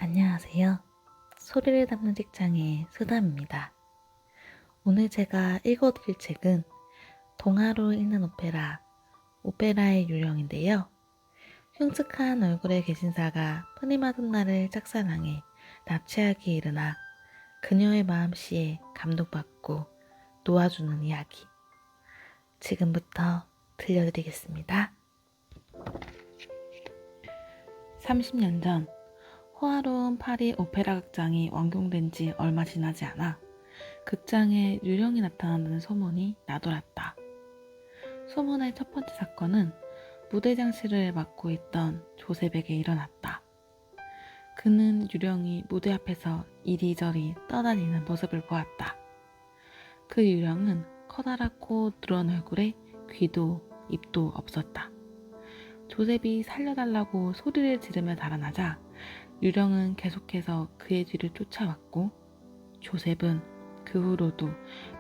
안녕하세요. 소리를 담는 직장의 수담입니다. 오늘 제가 읽어드릴 책은 동화로 읽는 오페라, 오페라의 유령인데요. 흉측한 얼굴의 개신사가 프리마돈나를 짝사랑해 납치하기에 이르나 그녀의 마음씨에 감동받고 놓아주는 이야기. 지금부터 들려드리겠습니다. 30년 전 호화로운 파리 오페라 극장이 완공된 지 얼마 지나지 않아 극장에 유령이 나타난다는 소문이 나돌았다. 소문의 첫 번째 사건은 무대 장치를 맡고 있던 조셉에게 일어났다. 그는 유령이 무대 앞에서 이리저리 떠다니는 모습을 보았다. 그 유령은 커다랗고 누런 얼굴에 귀도 입도 없었다. 조셉이 살려달라고 소리를 지르며 달아나자 유령은 계속해서 그의 뒤를 쫓아왔고 조셉은 그 후로도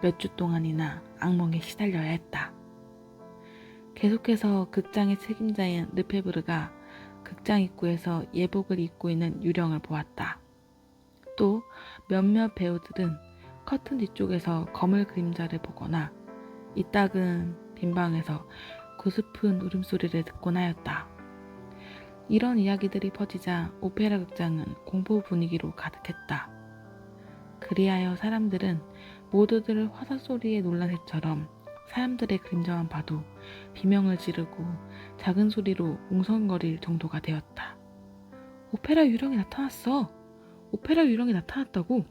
몇 주 동안이나 악몽에 시달려야 했다. 계속해서 극장의 책임자인 르페브르가 극장 입구에서 예복을 입고 있는 유령을 보았다. 또 몇몇 배우들은 커튼 뒤쪽에서 거물 그림자를 보거나 이따금 빈방에서 고스픈 울음소리를 듣곤 하였다. 이런 이야기들이 퍼지자 오페라 극장은 공포 분위기로 가득했다. 그리하여 사람들은 모두들 화살 소리에 놀란 새처럼 사람들의 그림자만 봐도 비명을 지르고 작은 소리로 웅성거릴 정도가 되었다. 오페라 유령이 나타났어! 오페라 유령이 나타났다고!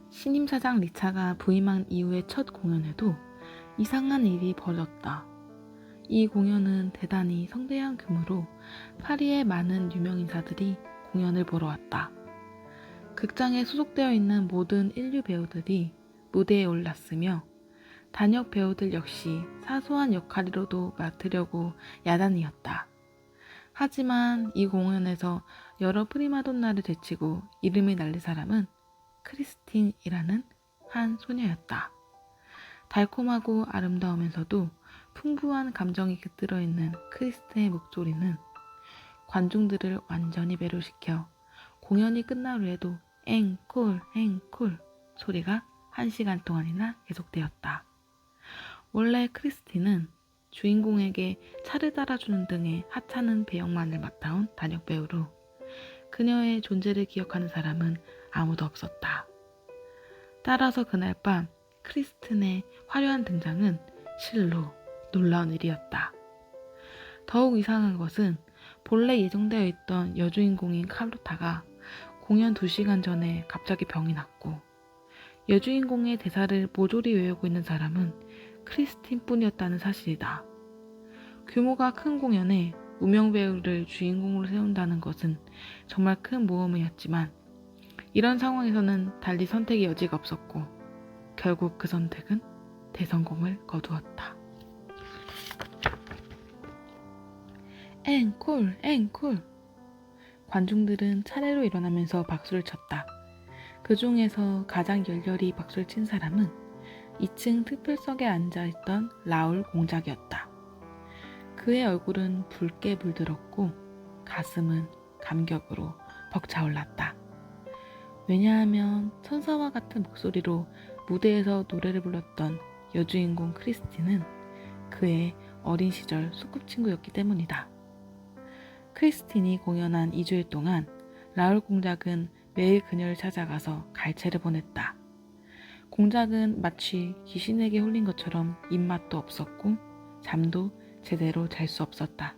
신임 사장 리차가 부임한 이후의 첫 공연에도 이상한 일이 벌어졌다. 이 공연은 대단히 성대한 규모로 파리의 많은 유명 인사들이 공연을 보러 왔다. 극장에 소속되어 있는 모든 인류 배우들이 무대에 올랐으며 단역 배우들 역시 사소한 역할이라도 맡으려고 야단이었다. 하지만 이 공연에서 여러 프리마돈나를 제치고 이름이 날린 사람은 크리스틴이라는 한 소녀였다. 달콤하고 아름다우면서도 풍부한 감정이 깃들어 있는 크리스틴의 목소리는 관중들을 완전히 매료시켜 공연이 끝날 후에도 앵콜 앵콜 소리가 1시간 동안이나 계속되었다. 원래 크리스틴은 주인공에게 차를 따라주는 등의 하찮은 배역만을 맡아온 단역 배우로 그녀의 존재를 기억하는 사람은 아무도 없었다. 따라서 그날 밤 크리스틴의 화려한 등장은 실로 놀라운 일이었다. 더욱 이상한 것은 본래 예정되어 있던 여주인공인 칼로타가 공연 2시간 전에 갑자기 병이 났고 여주인공의 대사를 모조리 외우고 있는 사람은 크리스틴 뿐이었다는 사실이다. 규모가 큰 공연에 무명 배우를 주인공으로 세운다는 것은 정말 큰 모험이었지만 이런 상황에서는 달리 선택의 여지가 없었고 결국 그 선택은 대성공을 거두었다. 앵콜! 앵콜! 관중들은 차례로 일어나면서 박수를 쳤다. 그 중에서 가장 열렬히 박수를 친 사람은 2층 특별석에 앉아있던 라울 공작이었다. 그의 얼굴은 붉게 물들었고 가슴은 감격으로 벅차올랐다. 왜냐하면 천사와 같은 목소리로 무대에서 노래를 불렀던 여주인공 크리스틴은 그의 어린 시절 소꿉친구였기 때문이다. 크리스틴이 공연한 2주일 동안 라울 공작은 매일 그녀를 찾아가서 갈채를 보냈다. 공작은 마치 귀신에게 홀린 것처럼 입맛도 없었고 잠도 제대로 잘 수 없었다.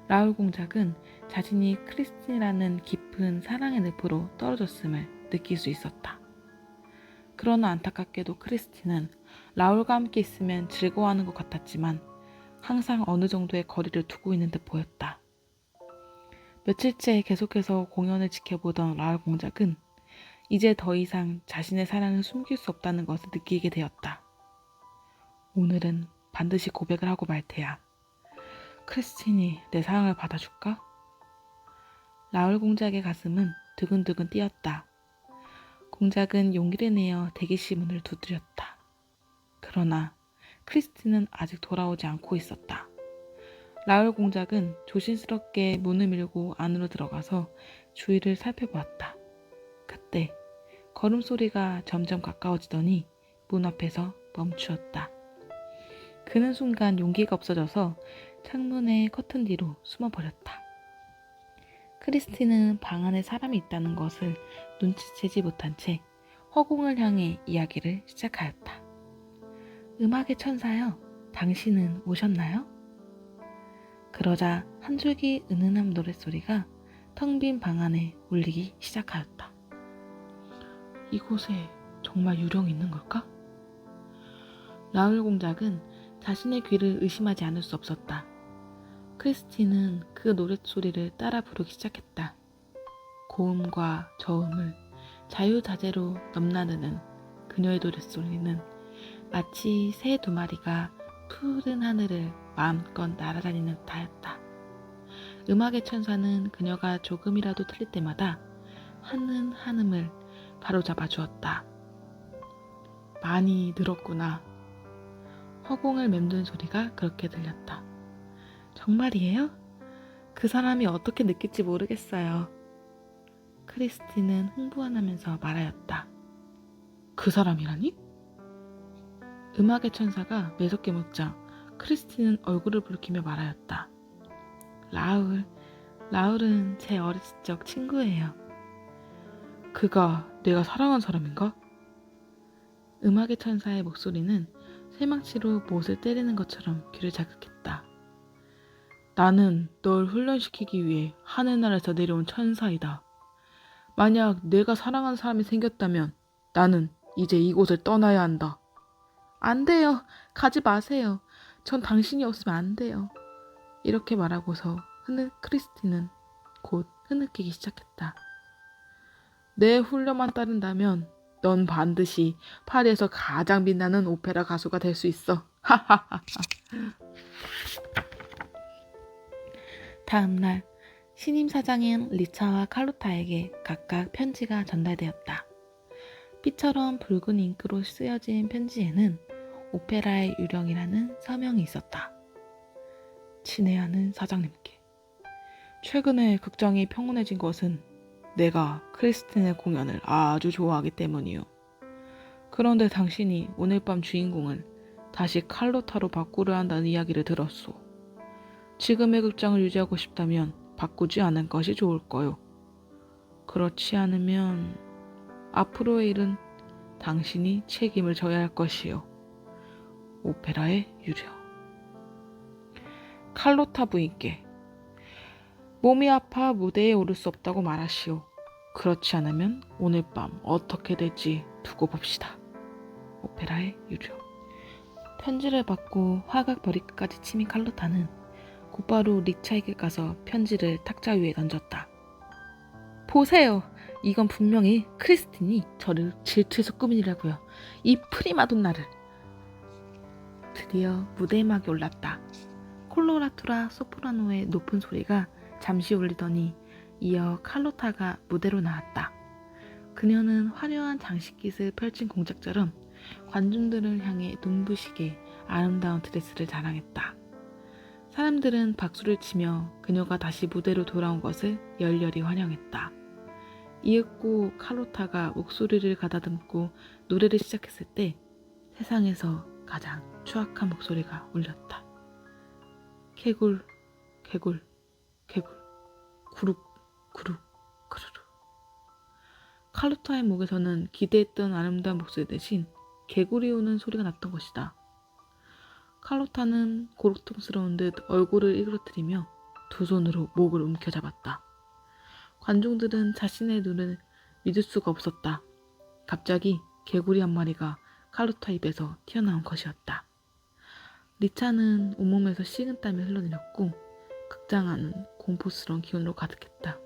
라울 공작은 자신이 크리스틴이라는 깊은 사랑의 늪으로 떨어졌음을 느낄 수 있었다. 그러나 안타깝게도 크리스틴은 라울과 함께 있으면 즐거워하는 것 같았지만 항상 어느 정도의 거리를 두고 있는 듯 보였다. 며칠째 계속해서 공연을 지켜보던 라울 공작은 이제 더 이상 자신의 사랑을 숨길 수 없다는 것을 느끼게 되었다. 오늘은 반드시 고백을 하고 말 테야. 크리스틴이 내 사랑을 받아줄까? 라울 공작의 가슴은 두근두근 뛰었다. 공작은 용기를 내어 대기실 문을 두드렸다. 그러나 크리스틴은 아직 돌아오지 않고 있었다. 라울 공작은 조심스럽게 문을 밀고 안으로 들어가서 주위를 살펴보았다. 그때 걸음소리가 점점 가까워지더니 문 앞에서 멈추었다. 그는 순간 용기가 없어져서 창문의 커튼 뒤로 숨어버렸다. 크리스티는 방 안에 사람이 있다는 것을 눈치채지 못한 채 허공을 향해 이야기를 시작하였다. 음악의 천사요, 당신은 오셨나요? 그러자 한 줄기 은은한 노랫소리가 텅 빈 방 안에 울리기 시작하였다. 이곳에 정말 유령이 있는 걸까? 라울 공작은 자신의 귀를 의심하지 않을 수 없었다. 크리스티는 그 노랫소리를 따라 부르기 시작했다. 고음과 저음을 자유자재로 넘나드는 그녀의 노랫소리는 마치 새 두 마리가 푸른 하늘을 마음껏 날아다니는 듯하였다. 음악의 천사는 그녀가 조금이라도 틀릴 때마다 하는 한음을 바로잡아 주었다. 많이 늘었구나. 허공을 맴도는 소리가 그렇게 들렸다. 정말이에요? 그 사람이 어떻게 느낄지 모르겠어요. 크리스티는 흥분하면서 말하였다. 그 사람이라니? 음악의 천사가 매섭게 묻자 크리스티는 얼굴을 붉히며 말하였다. 라울은 제 어렸을 적 친구예요. 그가 내가 사랑한 사람인가? 음악의 천사의 목소리는 쇠망치로 못을 때리는 것처럼 귀를 자극했다. 나는 널 훈련시키기 위해 하늘나라에서 내려온 천사이다. 만약 내가 사랑하는 사람이 생겼다면 나는 이제 이곳을 떠나야 한다. 안 돼요. 가지 마세요. 전 당신이 없으면 안 돼요. 이렇게 말하고서 크리스티는 곧 흐느끼기 시작했다. 내 훈련만 따른다면 넌 반드시 파리에서 가장 빛나는 오페라 가수가 될 수 있어. 하하하하. 다음 날 신임 사장인 리차와 칼로타에게 각각 편지가 전달되었다. 피처럼 붉은 잉크로 쓰여진 편지에는 오페라의 유령이라는 서명이 있었다. 친애하는 사장님께. 최근에 극장이 평온해진 것은 내가 크리스틴의 공연을 아주 좋아하기 때문이요. 그런데 당신이 오늘 밤 주인공을 다시 칼로타로 바꾸려 한다는 이야기를 들었소. 지금의 극장을 유지하고 싶다면 바꾸지 않은 것이 좋을 거요. 그렇지 않으면 앞으로의 일은 당신이 책임을 져야 할 것이요. 오페라의 유령. 칼로타 부인께. 몸이 아파 무대에 오를 수 없다고 말하시오. 그렇지 않으면 오늘 밤 어떻게 될지 두고 봅시다. 오페라의 유령. 편지를 받고 화각 머리끝까지 치민 칼로타는 곧바로 리차에게 가서 편지를 탁자 위에 던졌다. 보세요. 이건 분명히 크리스틴이 저를 질투해서 꾸민 일이라고요. 이 프리마돈나를. 드디어 무대막이 올랐다. 콜로라투라 소프라노의 높은 소리가 잠시 울리더니 이어 칼로타가 무대로 나왔다. 그녀는 화려한 장식깃을 펼친 공작처럼 관중들을 향해 눈부시게 아름다운 드레스를 자랑했다. 사람들은 박수를 치며 그녀가 다시 무대로 돌아온 것을 열렬히 환영했다. 이윽고 칼로타가 목소리를 가다듬고 노래를 시작했을 때 세상에서 가장 추악한 목소리가 울렸다. 개굴, 개굴, 개굴, 구룩, 구룩, 구르르. 칼로타의 목에서는 기대했던 아름다운 목소리 대신 개구리 우는 소리가 났던 것이다. 칼로타는 고통스러운 듯 얼굴을 일그러뜨리며 두 손으로 목을 움켜잡았다. 관중들은 자신의 눈을 믿을 수가 없었다. 갑자기 개구리 한 마리가 칼로타 입에서 튀어나온 것이었다. 리차는 온몸에서 식은땀이 흘러내렸고 극장 안은 공포스러운 기운으로 가득했다.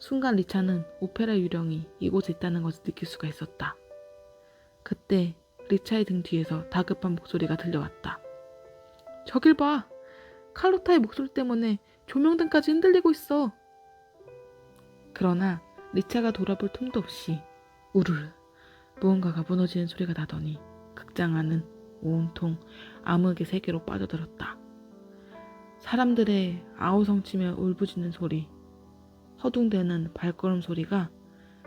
순간 리차는 오페라 유령이 이곳에 있다는 것을 느낄 수가 있었다. 그때 리차의 등 뒤에서 다급한 목소리가 들려왔다. 저길 봐! 칼로타의 목소리 때문에 조명등까지 흔들리고 있어! 그러나 리차가 돌아볼 틈도 없이 우르르 무언가가 무너지는 소리가 나더니 극장 안은 온통 암흑의 세계로 빠져들었다. 사람들의 아우성치며 울부짖는 소리, 허둥대는 발걸음 소리가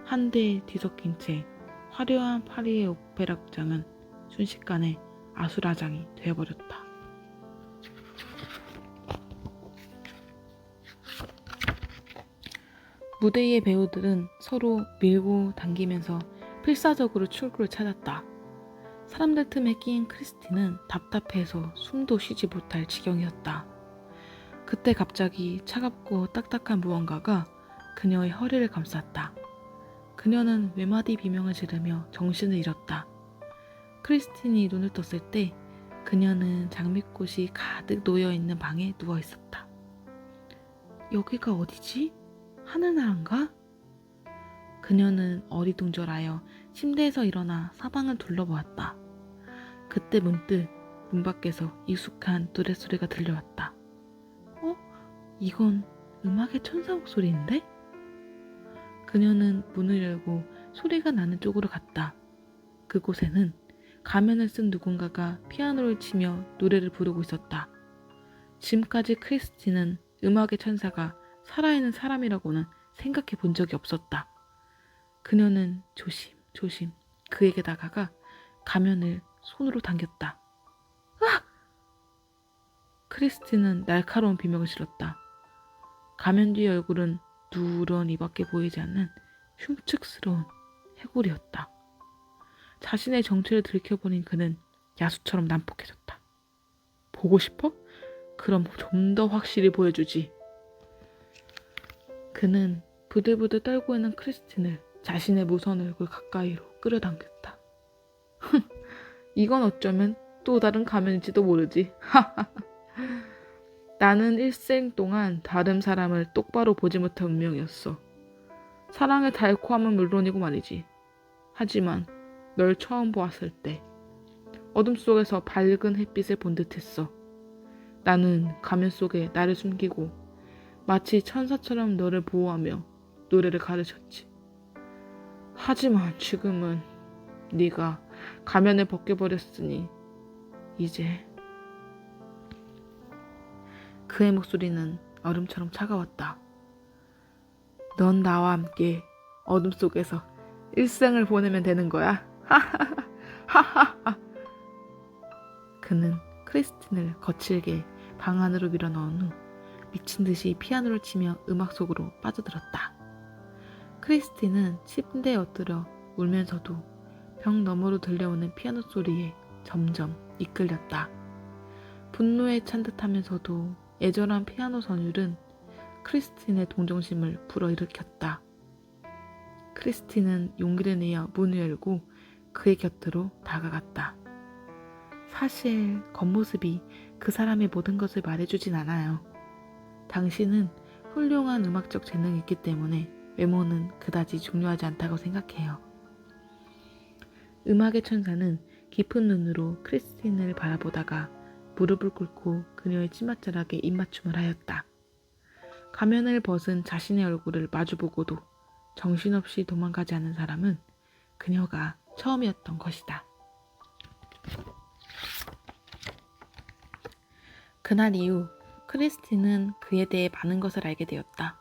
한데 뒤섞인 채 화려한 파리의 오페라 극장은 순식간에 아수라장이 되어버렸다. 무대 위의 배우들은 서로 밀고 당기면서 필사적으로 출구를 찾았다. 사람들 틈에 끼인 크리스티는 답답해서 숨도 쉬지 못할 지경이었다. 그때 갑자기 차갑고 딱딱한 무언가가 그녀의 허리를 감쌌다. 그녀는 외마디 비명을 지르며 정신을 잃었다. 크리스틴이 눈을 떴을 때 그녀는 장미꽃이 가득 놓여있는 방에 누워있었다. 여기가 어디지? 하늘나라인가? 그녀는 어리둥절하여 침대에서 일어나 사방을 둘러보았다. 그때 문득 문 밖에서 익숙한 노랫소리가 들려왔다. 이건 음악의 천사 목소리인데? 그녀는 문을 열고 소리가 나는 쪽으로 갔다. 그곳에는 가면을 쓴 누군가가 피아노를 치며 노래를 부르고 있었다. 지금까지 크리스티는 음악의 천사가 살아있는 사람이라고는 생각해 본 적이 없었다. 그녀는 조심조심 그에게 다가가 가면을 손으로 당겼다. 으악! 크리스티는 날카로운 비명을 질렀다. 가면 뒤의 얼굴은 누런 이밖에 보이지 않는 흉측스러운 해골이었다. 자신의 정체를 들켜버린 그는 야수처럼 난폭해졌다. 보고 싶어? 그럼 좀 더 확실히 보여주지. 그는 부들부들 떨고 있는 크리스틴을 자신의 무서운 얼굴 가까이로 끌어당겼다. 이건 어쩌면 또 다른 가면일지도 모르지. 나는 일생 동안 다른 사람을 똑바로 보지 못한 운명이었어. 사랑의 달콤함은 물론이고 말이지. 하지만 널 처음 보았을 때 어둠 속에서 밝은 햇빛을 본 듯했어. 나는 가면 속에 나를 숨기고 마치 천사처럼 너를 보호하며 노래를 가르쳤지. 하지만 지금은 네가 가면을 벗겨버렸으니 이제. 그의 목소리는 얼음처럼 차가웠다. 넌 나와 함께 어둠 속에서 일생을 보내면 되는 거야. 하하하하. 그는 크리스틴을 거칠게 방 안으로 밀어넣은 후 미친 듯이 피아노를 치며 음악 속으로 빠져들었다. 크리스틴은 침대에 엎드려 울면서도 벽 너머로 들려오는 피아노 소리에 점점 이끌렸다. 분노에 찬 듯하면서도 애절한 피아노 선율은 크리스틴의 동정심을 불어일으켰다. 크리스틴은 용기를 내어 문을 열고 그의 곁으로 다가갔다. 사실 겉모습이 그 사람의 모든 것을 말해주진 않아요. 당신은 훌륭한 음악적 재능이 있기 때문에 외모는 그다지 중요하지 않다고 생각해요. 음악의 천사는 깊은 눈으로 크리스틴을 바라보다가 무릎을 꿇고 그녀의 치맛자락에 입맞춤을 하였다. 가면을 벗은 자신의 얼굴을 마주보고도 정신없이 도망가지 않은 사람은 그녀가 처음이었던 것이다. 그날 이후 크리스틴은 그에 대해 많은 것을 알게 되었다.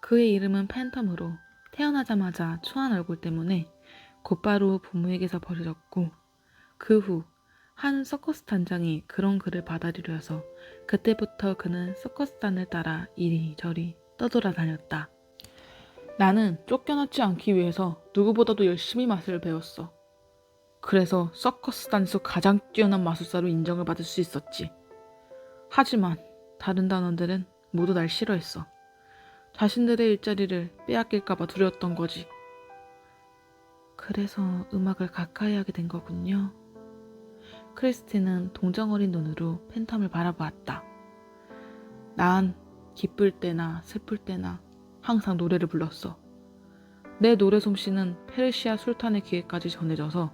그의 이름은 팬텀으로 태어나자마자 추한 얼굴 때문에 곧바로 부모에게서 버려졌고 그 후 한 서커스 단장이 그런 그를 받아들여 해서 그때부터 그는 서커스단을 따라 이리저리 떠돌아다녔다. 나는 쫓겨나지 않기 위해서 누구보다도 열심히 마술을 배웠어. 그래서 서커스단에서 가장 뛰어난 마술사로 인정을 받을 수 있었지. 하지만 다른 단원들은 모두 날 싫어했어. 자신들의 일자리를 빼앗길까봐 두려웠던 거지. 그래서 음악을 가까이 하게 된 거군요. 크리스틴은 동정 어린 눈으로 팬텀을 바라보았다. 난 기쁠 때나 슬플 때나 항상 노래를 불렀어. 내 노래 솜씨는 페르시아 술탄의 귀에까지 전해져서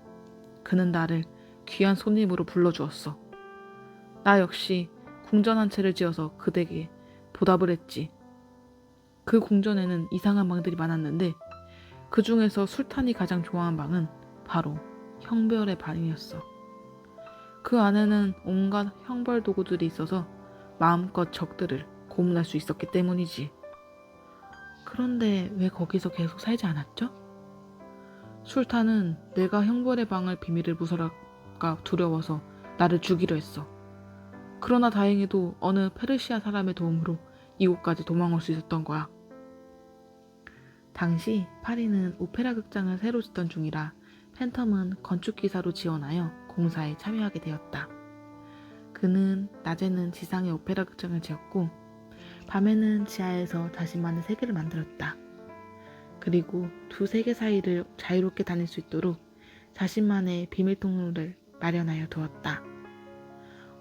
그는 나를 귀한 손님으로 불러주었어. 나 역시 궁전 한 채를 지어서 그대에게 보답을 했지. 그 궁전에는 이상한 방들이 많았는데 그 중에서 술탄이 가장 좋아하는 방은 바로 형벌의 방이었어. 그 안에는 온갖 형벌 도구들이 있어서 마음껏 적들을 고문할 수 있었기 때문이지. 그런데 왜 거기서 계속 살지 않았죠? 술탄은 내가 형벌의 방을 비밀을 무설할까 두려워서 나를 죽이려 했어. 그러나 다행히도 어느 페르시아 사람의 도움으로 이곳까지 도망올 수 있었던 거야. 당시 파리는 오페라 극장을 새로 짓던 중이라 팬텀은 건축기사로 지원하여 공사에 참여하게 되었다. 그는 낮에는 지상에 오페라 극장을 지었고 밤에는 지하에서 자신만의 세계를 만들었다. 그리고 두 세계 사이를 자유롭게 다닐 수 있도록 자신만의 비밀 통로를 마련하여 두었다.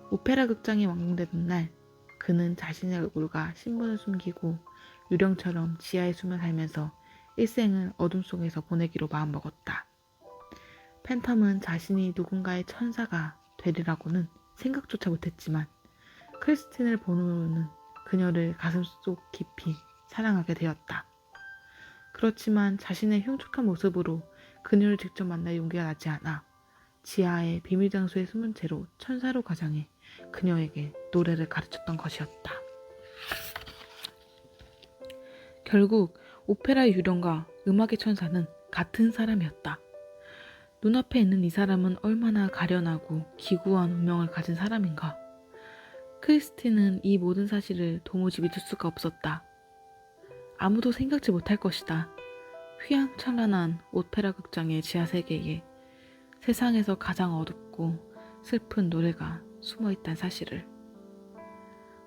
오페라 극장이 완공되던 날 그는 자신의 얼굴과 신분을 숨기고 유령처럼 지하에 숨어 살면서 일생을 어둠 속에서 보내기로 마음먹었다. 팬텀은 자신이 누군가의 천사가 되리라고는 생각조차 못했지만 크리스틴을 본 후로는 그녀를 가슴속 깊이 사랑하게 되었다. 그렇지만 자신의 흉측한 모습으로 그녀를 직접 만날 용기가 나지 않아 지하의 비밀 장소에 숨은 채로 천사로 가장해 그녀에게 노래를 가르쳤던 것이었다. 결국 오페라의 유령과 음악의 천사는 같은 사람이었다. 눈앞에 있는 이 사람은 얼마나 가련하고 기구한 운명을 가진 사람인가. 크리스틴은 이 모든 사실을 도무지 믿을 수가 없었다. 아무도 생각지 못할 것이다. 휘황찬란한 오페라 극장의 지하세계에 세상에서 가장 어둡고 슬픈 노래가 숨어있다는 사실을.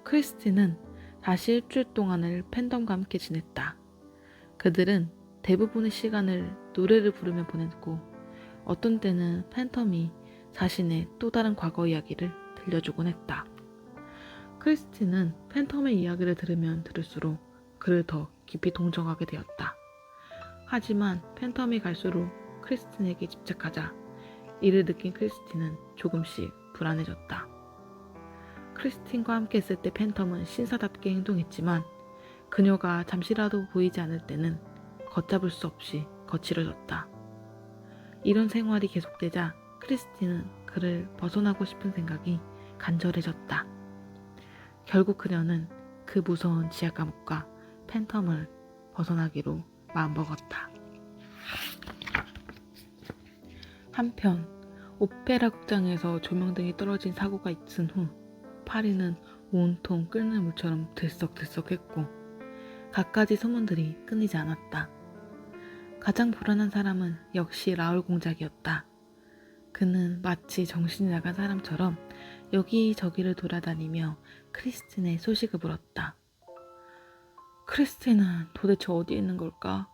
크리스틴은 다시 일주일 동안을 팬덤과 함께 지냈다. 그들은 대부분의 시간을 노래를 부르며 보냈고 어떤 때는 팬텀이 자신의 또 다른 과거 이야기를 들려주곤 했다. 크리스틴은 팬텀의 이야기를 들으면 들을수록 그를 더 깊이 동정하게 되었다. 하지만 팬텀이 갈수록 크리스틴에게 집착하자 이를 느낀 크리스틴은 조금씩 불안해졌다. 크리스틴과 함께 있을 때 팬텀은 신사답게 행동했지만 그녀가 잠시라도 보이지 않을 때는 걷잡을 수 없이 거칠어졌다. 이런 생활이 계속되자 크리스틴은 그를 벗어나고 싶은 생각이 간절해졌다. 결국 그녀는 그 무서운 지하 감옥과 팬텀을 벗어나기로 마음먹었다. 한편 오페라 극장에서 조명등이 떨어진 사고가 있은 후 파리는 온통 끓는 물처럼 들썩들썩했고 갖가지 소문들이 끊이지 않았다. 가장 불안한 사람은 역시 라울 공작이었다. 그는 마치 정신이 나간 사람처럼 여기저기를 돌아다니며 크리스틴의 소식을 물었다. 크리스틴은 도대체 어디에 있는 걸까?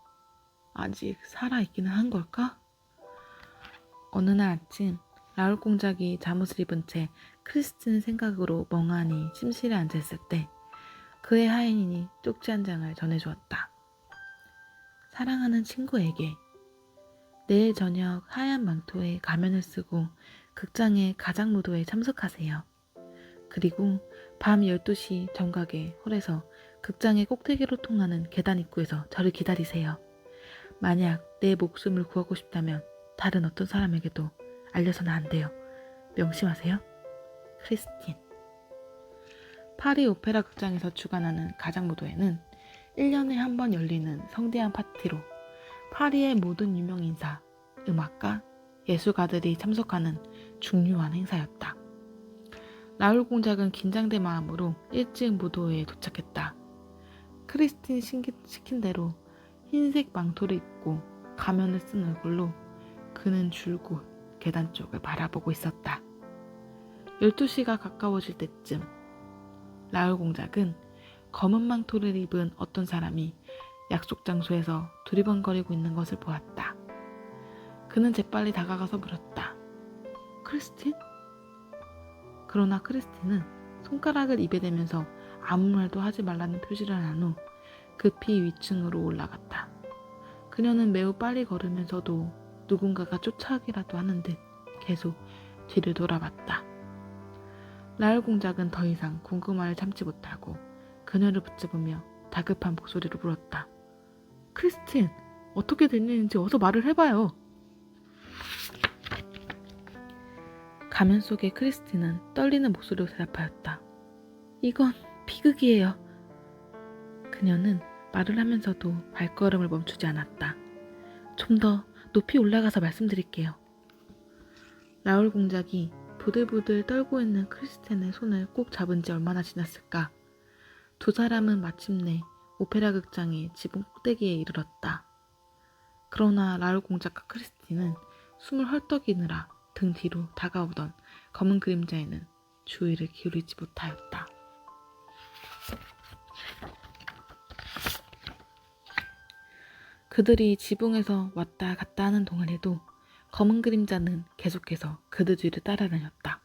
아직 살아있기는 한 걸까? 어느 날 아침 라울 공작이 잠옷을 입은 채 크리스틴의 생각으로 멍하니 침실에 앉아있을 때 그의 하인이 쪽지 한 장을 전해주었다. 사랑하는 친구에게 내일 저녁 하얀 망토에 가면을 쓰고 극장의 가장무도에 참석하세요. 그리고 밤 12시 정각에 홀에서 극장의 꼭대기로 통하는 계단 입구에서 저를 기다리세요. 만약 내 목숨을 구하고 싶다면 다른 어떤 사람에게도 알려서는 안 돼요. 명심하세요. 크리스틴. 파리 오페라 극장에서 주관하는 가장무도에는 1년에 한 번 열리는 성대한 파티로 파리의 모든 유명 인사, 음악가, 예술가들이 참석하는 중요한 행사였다. 라울 공작은 긴장된 마음으로 일찍 무도회에 도착했다. 크리스틴 시킨 대로 흰색 망토를 입고 가면을 쓴 얼굴로 그는 줄곧 계단 쪽을 바라보고 있었다. 12시가 가까워질 때쯤 라울 공작은 검은 망토를 입은 어떤 사람이 약속 장소에서 두리번거리고 있는 것을 보았다. 그는 재빨리 다가가서 물었다. 크리스틴? 그러나 크리스틴은 손가락을 입에 대면서 아무 말도 하지 말라는 표시를 한 후 급히 위층으로 올라갔다. 그녀는 매우 빨리 걸으면서도 누군가가 쫓아가기라도 하는 듯 계속 뒤를 돌아봤다. 라울 공작은 더 이상 궁금함을 참지 못하고 그녀를 붙잡으며 다급한 목소리로 물었다. 크리스틴, 어떻게 된 일인지 어서 말을 해봐요. 가면 속의 크리스틴은 떨리는 목소리로 대답하였다. 이건 비극이에요. 그녀는 말을 하면서도 발걸음을 멈추지 않았다. 좀 더 높이 올라가서 말씀드릴게요. 라울 공작이 부들부들 떨고 있는 크리스틴의 손을 꼭 잡은 지 얼마나 지났을까. 두 사람은 마침내 오페라 극장의 지붕 꼭대기에 이르렀다. 그러나 라울 공작과 크리스틴은 숨을 헐떡이느라 등 뒤로 다가오던 검은 그림자에는 주의를 기울이지 못하였다. 그들이 지붕에서 왔다 갔다 하는 동안에도 검은 그림자는 계속해서 그들 뒤를 따라다녔다.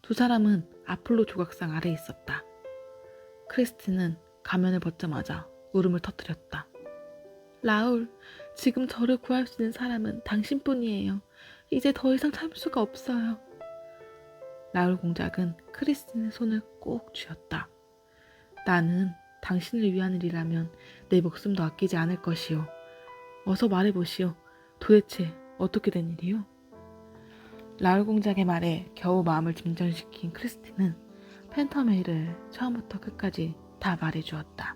두 사람은 아폴로 조각상 아래에 있었다. 크리스틴은 가면을 벗자마자 울음을 터뜨렸다. 라울, 지금 저를 구할 수 있는 사람은 당신뿐이에요. 이제 더 이상 참을 수가 없어요. 라울 공작은 크리스틴의 손을 꼭 쥐었다. 나는 당신을 위한 일이라면 내 목숨도 아끼지 않을 것이요. 어서 말해보시오. 도대체 어떻게 된 일이요? 라울 공작의 말에 겨우 마음을 진정시킨 크리스틴은 팬텀의 일을 처음부터 끝까지 다 말해주었다.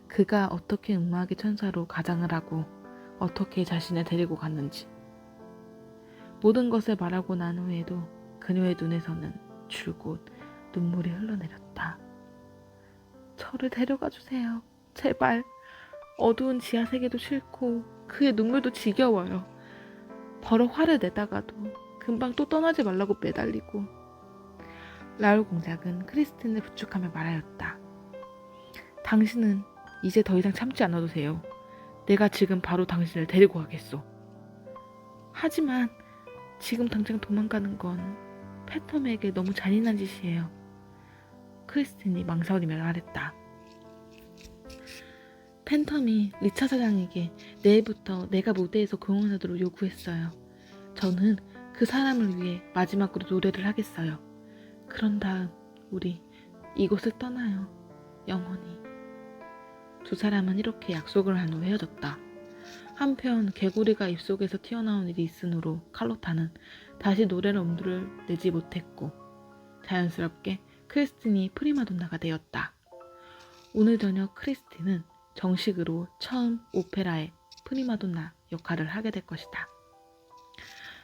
그가 어떻게 음악의 천사로 가장을 하고 어떻게 자신을 데리고 갔는지. 모든 것을 말하고 난 후에도 그녀의 눈에서는 줄곧 눈물이 흘러내렸다. 저를 데려가 주세요. 제발. 어두운 지하 세계도 싫고 그의 눈물도 지겨워요. 버럭 화를 내다가도 금방 또 떠나지 말라고 매달리고. 라울 공작은 크리스틴을 부축하며 말하였다. 당신은 이제 더 이상 참지 않아도 돼요. 내가 지금 바로 당신을 데리고 가겠소. 하지만 지금 당장 도망가는 건 팬텀에게 너무 잔인한 짓이에요. 크리스틴이 망설이며 말했다. 팬텀이 리차 사장에게 내일부터 내가 무대에서 공연하도록 요구했어요. 저는 그 사람을 위해 마지막으로 노래를 하겠어요. 그런 다음 우리 이곳을 떠나요. 영원히. 두 사람은 이렇게 약속을 한 후 헤어졌다. 한편 개구리가 입속에서 튀어나온 일이 있으므로 칼로타는 다시 노래를 엄두를 내지 못했고 자연스럽게 크리스틴이 프리마돈나가 되었다. 오늘 저녁 크리스틴은 정식으로 처음 오페라의 프리마돈나 역할을 하게 될 것이다.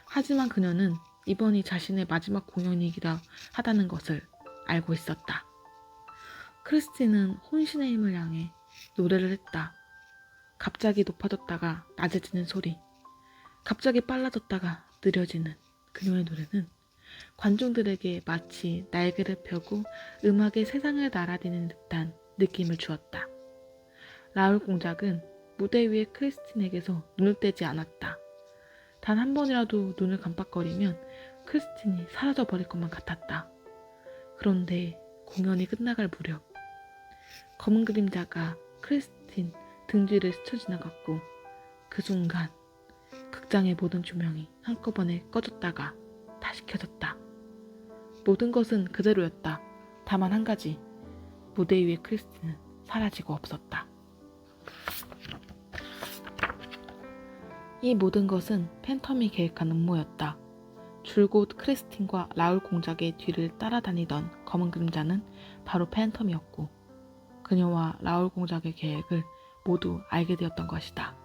하지만 그녀는 이번이 자신의 마지막 공연이기라 하다는 것을 알고 있었다. 크리스틴은 혼신의 힘을 향해 노래를 했다. 갑자기 높아졌다가 낮아지는 소리, 갑자기 빨라졌다가 느려지는 그녀의 노래는 관중들에게 마치 날개를 펴고 음악의 세상을 날아다니는 듯한 느낌을 주었다. 라울 공작은 무대 위의 크리스틴에게서 눈을 떼지 않았다. 단 한 번이라도 눈을 깜빡거리면 크리스틴이 사라져버릴 것만 같았다. 그런데 공연이 끝나갈 무렵 검은 그림자가 크리스틴 등 뒤를 스쳐 지나갔고 그 순간 극장의 모든 조명이 한꺼번에 꺼졌다가 다시 켜졌다. 모든 것은 그대로였다. 다만 한 가지, 무대 위의 크리스틴은 사라지고 없었다. 이 모든 것은 팬텀이 계획한 음모였다. 줄곧 크리스틴과 라울 공작의 뒤를 따라다니던 검은 그림자는 바로 팬텀이었고 그녀와 라울 공작의 계획을 모두 알게 되었던 것이다.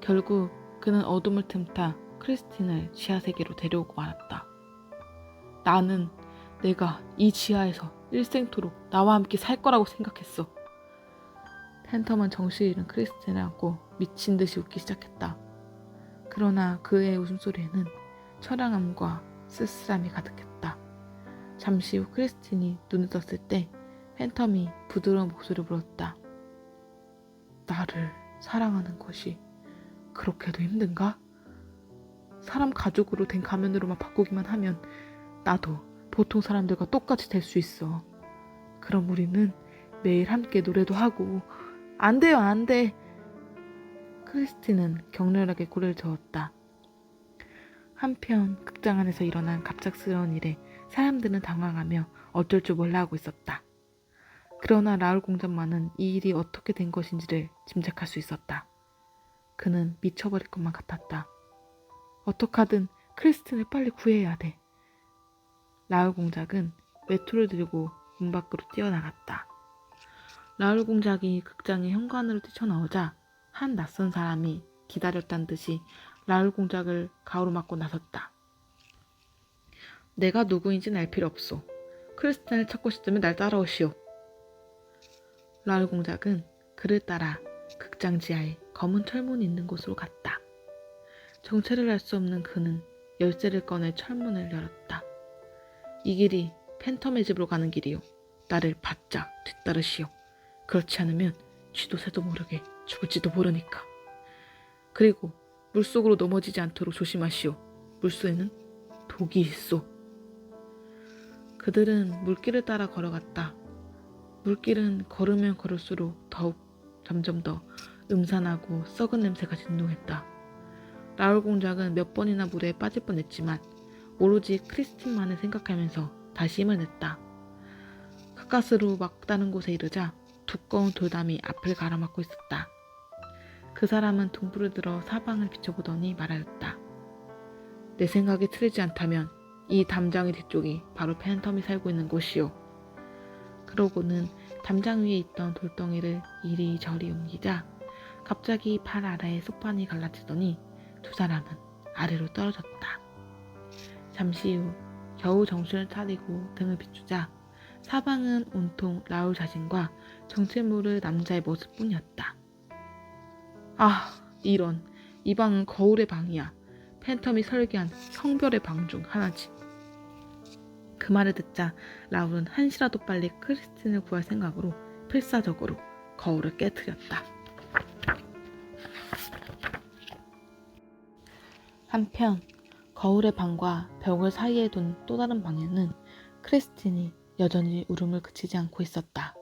결국 그는 어둠을 틈타 크리스틴을 지하세계로 데려오고 말았다. 나는 내가 이 지하에서 일생토록 나와 함께 살 거라고 생각했어. 팬텀은 정신을 잃은 크리스틴을 안고 미친 듯이 웃기 시작했다. 그러나 그의 웃음소리에는 처량함과 쓸쓸함이 가득했다. 잠시 후 크리스틴이 눈을 떴을 때 팬텀이 부드러운 목소리로 물었다. 나를 사랑하는 것이 그렇게도 힘든가? 사람 가죽으로 된 가면으로만 바꾸기만 하면 나도 보통 사람들과 똑같이 될 수 있어. 그럼 우리는 매일 함께 노래도 하고. 안 돼요, 안 돼. 크리스틴은 격렬하게 고개를 저었다. 한편 극장 안에서 일어난 갑작스러운 일에 사람들은 당황하며 어쩔 줄 몰라 하고 있었다. 그러나 라울 공작만은 이 일이 어떻게 된 것인지를 짐작할 수 있었다. 그는 미쳐버릴 것만 같았다. 어떡하든 크리스틴을 빨리 구해야 돼. 라울 공작은 외투를 들고 문 밖으로 뛰어나갔다. 라울 공작이 극장의 현관으로 뛰쳐나오자 한 낯선 사람이 기다렸단 듯이 라울 공작을 가로막고 나섰다. 내가 누구인지는 알 필요 없소. 크리스틴을 찾고 싶으면 날 따라오시오. 라울 공작은 그를 따라 극장 지하에 검은 철문이 있는 곳으로 갔다. 정체를 알 수 없는 그는 열쇠를 꺼내 철문을 열었다. 이 길이 팬텀의 집으로 가는 길이요. 나를 바짝 뒤따르시오. 그렇지 않으면 쥐도 새도 모르게 죽을지도 모르니까. 그리고 물속으로 넘어지지 않도록 조심하시오. 물속에는 독이 있소. 그들은 물길을 따라 걸어갔다. 물길은 걸으면 걸을수록 더욱 점점 더 음산하고 썩은 냄새가 진동했다. 라울 공작은 몇 번이나 물에 빠질 뻔했지만 오로지 크리스틴만을 생각하면서 다시 힘을 냈다. 가까스로 막다른 곳에 이르자 두꺼운 돌담이 앞을 가로막고 있었다. 그 사람은 등불을 들어 사방을 비춰보더니 말하였다. 내 생각이 틀리지 않다면 이 담장의 뒤쪽이 바로 팬텀이 살고 있는 곳이오. 그러고는 담장 위에 있던 돌덩이를 이리저리 옮기자 갑자기 발 아래에 소판이 갈라지더니 두 사람은 아래로 떨어졌다. 잠시 후 겨우 정신을 차리고 등을 비추자 사방은 온통 라울 자신과 정체 모를 남자의 모습뿐이었다. 아, 이런. 이 방은 거울의 방이야. 팬텀이 설계한 성별의 방 중 하나지. 그 말을 듣자 라울은 한시라도 빨리 크리스틴을 구할 생각으로 필사적으로 거울을 깨트렸다. 한편 거울의 방과 벽을 사이에 둔 또 다른 방에는 크리스틴이 여전히 울음을 그치지 않고 있었다.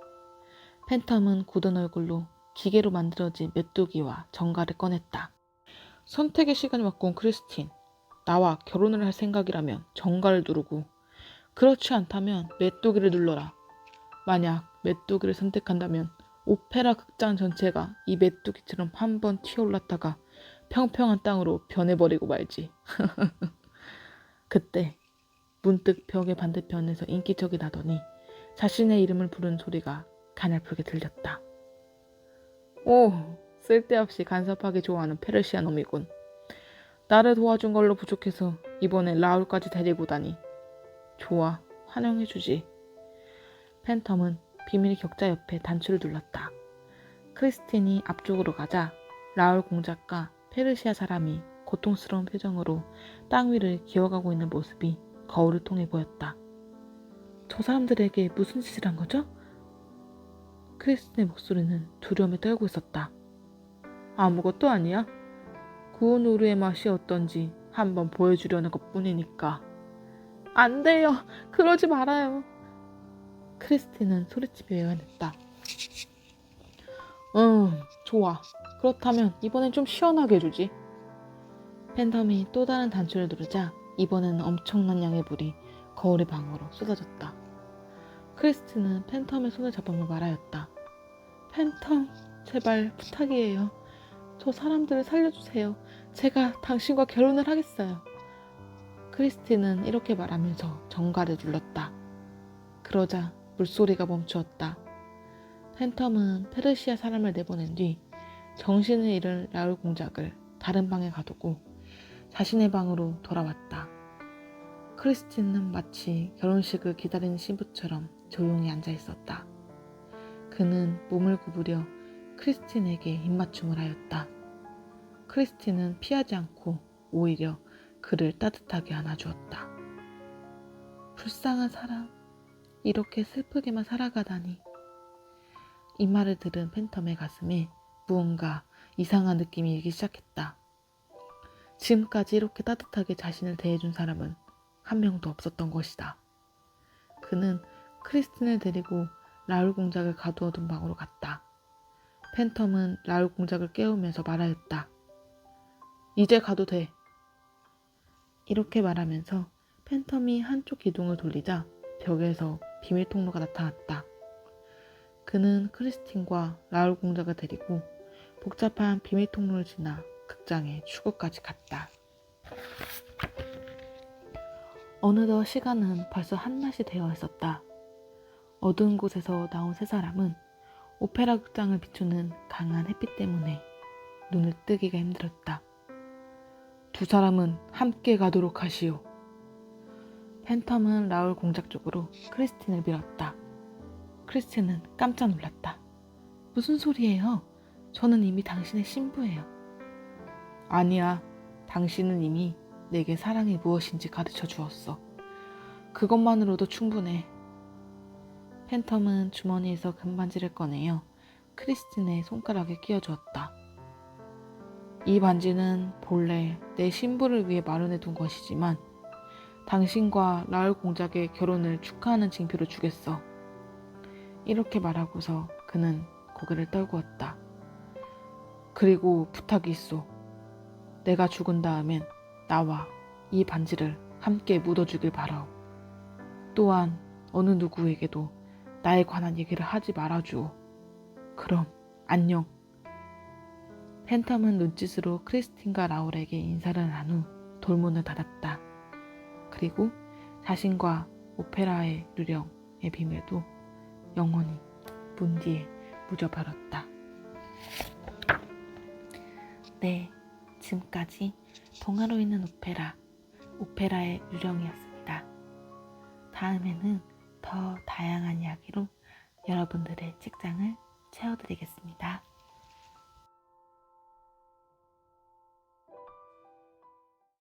팬텀은 굳은 얼굴로 기계로 만들어진 메뚜기와 정갈을 꺼냈다. 선택의 시간이 왔군 크리스틴. 나와 결혼을 할 생각이라면 정갈을 누르고 그렇지 않다면 메뚜기를 눌러라. 만약 메뚜기를 선택한다면 오페라 극장 전체가 이 메뚜기처럼 한번 튀어올랐다가 평평한 땅으로 변해버리고 말지. 그때 문득 벽의 반대편에서 인기척이 나더니 자신의 이름을 부르는 소리가 가냘프게 들렸다. 오, 쓸데없이 간섭하기 좋아하는 페르시아 놈이군. 나를 도와준 걸로 부족해서 이번에 라울까지 데리고 오다니. 좋아, 환영해주지. 팬텀은 비밀 격자 옆에 단추를 눌렀다. 크리스틴이 앞쪽으로 가자 라울 공작과 페르시아 사람이 고통스러운 표정으로 땅 위를 기어가고 있는 모습이 거울을 통해 보였다. 저 사람들에게 무슨 짓을 한 거죠? 크리스틴의 목소리는 두려움에 떨고 있었다. 아무것도 아니야. 구운 우루의 맛이 어떤지 한번 보여주려는 것뿐이니까. 안 돼요. 그러지 말아요. 크리스틴은 소리치며 외면했다. 좋아. 그렇다면 이번엔 좀 시원하게 해주지. 팬텀이 또 다른 단추를 누르자 이번에는 엄청난 양의 물이 거울의 방으로 쏟아졌다. 크리스틴은 팬텀의 손을 잡으며 말하였다. 팬텀, 제발 부탁이에요. 저 사람들을 살려주세요. 제가 당신과 결혼을 하겠어요. 크리스틴은 이렇게 말하면서 정갈을 눌렀다. 그러자 물소리가 멈추었다. 팬텀은 페르시아 사람을 내보낸 뒤 정신을 잃은 라울 공작을 다른 방에 가두고 자신의 방으로 돌아왔다. 크리스틴은 마치 결혼식을 기다리는 신부처럼 조용히 앉아 있었다. 그는 몸을 구부려 크리스틴에게 입맞춤을 하였다. 크리스틴은 피하지 않고 오히려 그를 따뜻하게 안아주었다. 불쌍한 사람, 이렇게 슬프게만 살아가다니. 이 말을 들은 팬텀의 가슴에 무언가 이상한 느낌이 일기 시작했다. 지금까지 이렇게 따뜻하게 자신을 대해준 사람은 한 명도 없었던 것이다. 그는 크리스틴을 데리고 라울 공작을 가두어둔 방으로 갔다. 팬텀은 라울 공작을 깨우면서 말하였다. 이제 가도 돼. 이렇게 말하면서 팬텀이 한쪽 기둥을 돌리자 벽에서 비밀 통로가 나타났다. 그는 크리스틴과 라울 공작을 데리고 복잡한 비밀 통로를 지나 극장의 출구까지 갔다. 어느덧 시간은 벌써 한낮이 되어 있었다. 어두운 곳에서 나온 세 사람은 오페라 극장을 비추는 강한 햇빛 때문에 눈을 뜨기가 힘들었다. 두 사람은 함께 가도록 하시오. 팬텀은 라울 공작 쪽으로 크리스틴을 밀었다. 크리스틴은 깜짝 놀랐다. 무슨 소리예요? 저는 이미 당신의 신부예요. 아니야. 당신은 이미 내게 사랑이 무엇인지 가르쳐 주었어. 그것만으로도 충분해. 팬텀은 주머니에서 금반지를 꺼내어 크리스틴의 손가락에 끼워주었다. 이 반지는 본래 내 신부를 위해 마련해 둔 것이지만 당신과 라울 공작의 결혼을 축하하는 징표로 주겠어. 이렇게 말하고서 그는 고개를 떨구었다. 그리고 부탁이 있어. 내가 죽은 다음엔 나와 이 반지를 함께 묻어주길 바라오. 또한 어느 누구에게도 나에 관한 얘기를 하지 말아주오. 그럼 안녕. 팬텀은 눈짓으로 크리스틴과 라울에게 인사를 한 후 돌문을 닫았다. 그리고 자신과 오페라의 유령의 비밀도 영원히 문 뒤에 묻어버렸다. 네, 지금까지 동화로 있는 오페라의 유령이었습니다. 다음에는 더 다양한 이야기로 여러분들의 책장을 채워드리겠습니다.